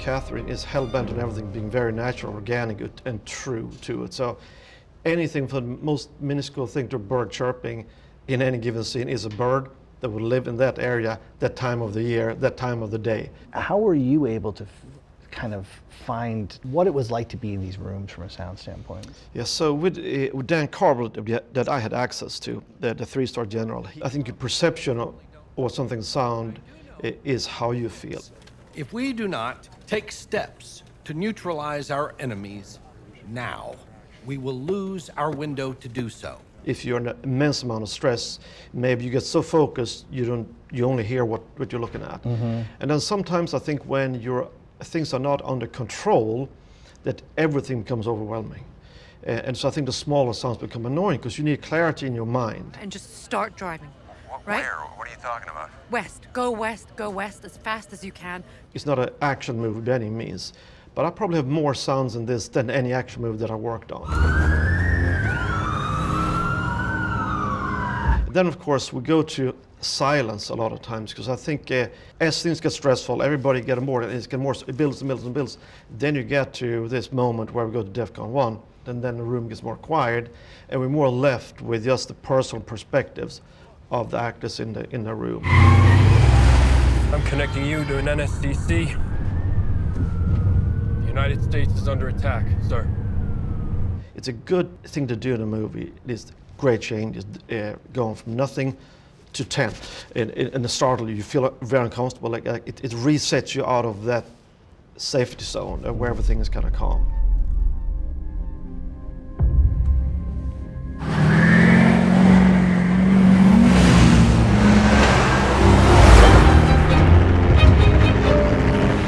Kathryn is hell-bent on everything being very natural, organic, and true to it. So anything from the most minuscule thing to a bird chirping in any given scene is a bird that would live in that area, that time of the year, that time of the day. How were you able to kind of find what it was like to be in these rooms from a sound standpoint? Yeah, so with Dan Karbler that I had access to, the three-star general, I think your perception of what something sound is how you feel. If we do not take steps to neutralize our enemies now, we will lose our window to do so. If you're in an immense amount of stress, maybe you get so focused you only hear what you're looking at. Mm-hmm. And then sometimes I think when things are not under control, that everything becomes overwhelming. And so I think the smaller sounds become annoying because you need clarity in your mind. And just start driving, right? Where? What are you talking about? West, go west as fast as you can. It's not an action movie by any means, but I probably have more sounds in this than any action movie that I worked on. Then, of course, we go to silence a lot of times because I think as things get stressful, everybody gets more, it builds and builds and builds. Then you get to this moment where we go to DEFCON 1, and then the room gets more quiet, and we're more left with just the personal perspectives of the actors in the room. I'm connecting you to an NSCC. The United States is under attack, sir. It's a good thing to do in a movie. It's great change, going from nothing to 10. In the start, you feel very uncomfortable. Like it resets you out of that safety zone where everything is kind of calm.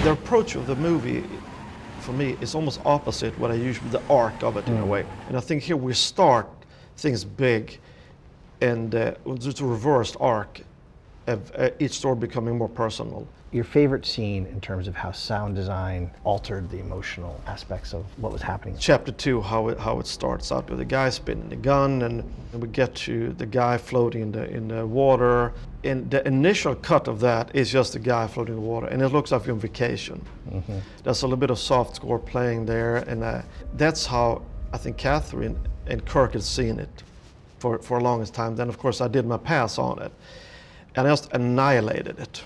The approach of the movie, for me, is almost opposite what I usually, the arc of it in a way. And I think here we start things big, and just a reversed arc of each story becoming more personal. Your favorite scene in terms of how sound design altered the emotional aspects of what was happening? Chapter 2, how it starts out with the guy spinning the gun, and we get to the guy floating in the water. And the initial cut of that is just the guy floating in the water, and it looks like you're on vacation. Mm-hmm. There's a little bit of soft score playing there, and that's how I think Kathryn and Kirk had seen it for a longest time. Then, of course, I did my pass on it, and I just annihilated it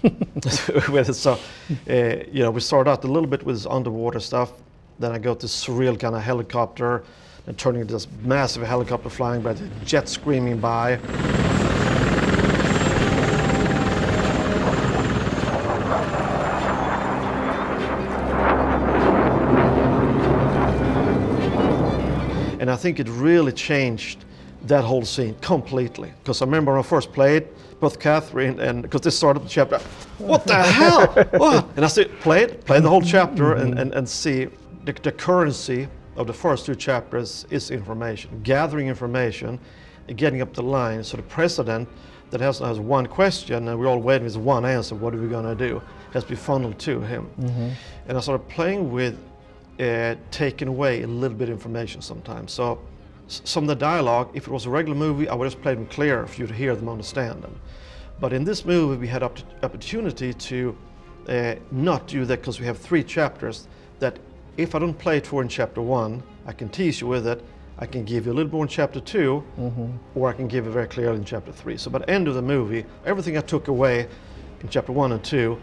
with it. So, we start out a little bit with this underwater stuff. Then I go to surreal kind of helicopter, and turning into this massive helicopter flying by, the jet screaming by. And I think it really changed that whole scene completely. Because I remember when I first played, both Kathryn and, because this started the chapter, what the hell? What? And I play the whole chapter and see the currency of the first two chapters is information. Gathering information and getting up the line. So the president that has one question and we're all waiting with one answer, what are we going to do? Has to be funneled to him. Mm-hmm. And I started playing with taking away a little bit of information sometimes. So some of the dialogue, if it was a regular movie, I would just play them clear for you to hear them, understand them. But in this movie, we had opportunity to not do that because we have 3 chapters that if I don't play it for in chapter 1, I can tease you with it, I can give you a little more in chapter 2, or I can give it very clearly in chapter 3. So by the end of the movie, everything I took away in chapter 1 and 2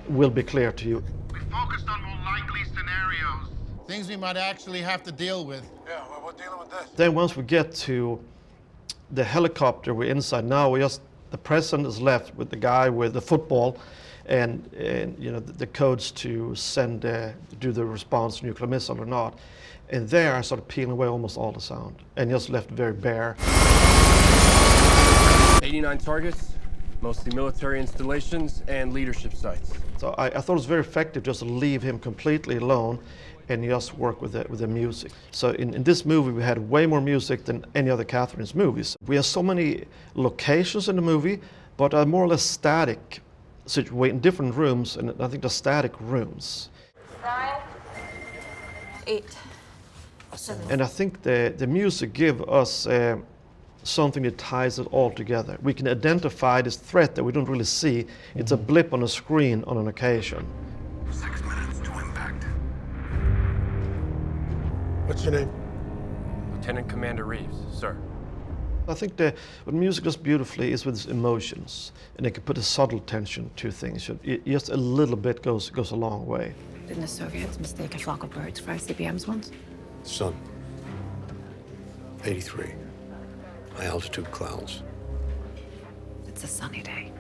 will be clear to you. We focused on more likely scenarios. Things we might actually have to deal with. Yeah, well, we're dealing with this. Then once we get to the helicopter, we're inside. Now the president is left with the guy with the football and the codes to send, do the response nuclear missile or not. And there I started peeling away almost all the sound and just left very bare. 89 targets, mostly military installations and leadership sites. So I thought it was very effective just to leave him completely alone and just work with the music. So in this movie, we had way more music than any other Kathryn's movies. We have so many locations in the movie, but are more or less static, situated in different rooms, and I think they're static rooms. 9, 8, 7. And I think the music gives us something that ties it all together. We can identify this threat that we don't really see. It's a blip on a screen on an occasion. 6 minutes to impact. What's your name? Lieutenant Commander Reeves, sir. I think what music does beautifully is with its emotions, and it can put a subtle tension to things. Just a little bit goes a long way. Didn't the Soviets mistake a flock of birds for ICBMs once? Sun. 83. High altitude clouds. It's a sunny day.